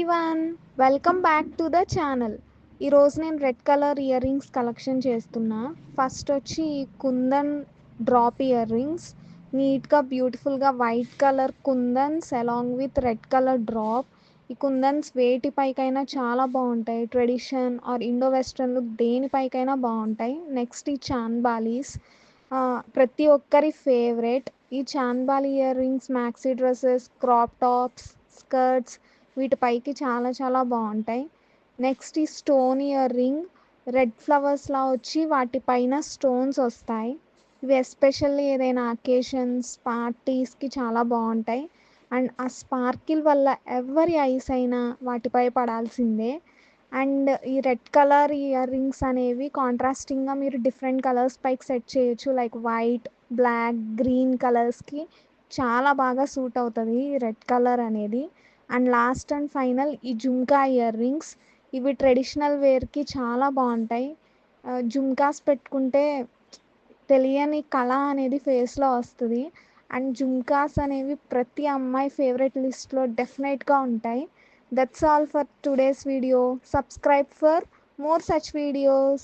Everyone, welcome back to the channel. ఈరోజు నేను red colour earrings collection చేస్తున్నా. First వచ్చి కుందన్ డ్రాప్ ఇయర్ రింగ్స్, నీట్గా బ్యూటిఫుల్గా white colour kundans along with red colour drop. ఈ కుందన్స్ వేటిపైకైనా చాలా బాగుంటాయి. Tradition or Indo western look దేనిపైకైనా బాగుంటాయి. నెక్స్ట్ ఈ చాన్బాలీస్, ప్రతి ఒక్కరి ఫేవరెట్. ఈ chandbali earrings maxi dresses, crop tops, skirts వీటిపైకి చాలా చాలా బాగుంటాయి. నెక్స్ట్ ఈ స్టోన్ ఇయర్ రింగ్, రెడ్ ఫ్లవర్స్లా వచ్చి వాటిపైన స్టోన్స్ వస్తాయి. ఇవి ఎస్పెషల్లీ ఏదైనా అకేషన్స్ పార్టీస్కి చాలా బాగుంటాయి. అండ్ ఆ స్పార్కిల్ వల్ల ఎవరి ఐస్ అయినా వాటిపై పడాల్సిందే. అండ్ ఈ రెడ్ కలర్ ఇయర్ రింగ్స్ అనేవి కాంట్రాస్టింగ్గా మీరు డిఫరెంట్ కలర్స్ పైకి సెట్ చేయొచ్చు. లైక్ వైట్, బ్లాక్, గ్రీన్ కలర్స్కి చాలా బాగా సూట్ అవుతుంది ఈ రెడ్ కలర్ అనేది. అండ్ లాస్ట్ అండ్ ఫైనల్ ఈ జుమ్కా ఇయర్ రింగ్స్, ఇవి ట్రెడిషనల్ వేర్కి చాలా బాగుంటాయి. జుమ్కాస్ పెట్టుకుంటే తెలియని కళ అనేది ఫేస్లో వస్తుంది. అండ్ జుమ్కాస్ అనేవి ప్రతి అమ్మాయి ఫేవరెట్ లిస్ట్లో డెఫినెట్గా ఉంటాయి. That's all for today's video. Subscribe for more such videos.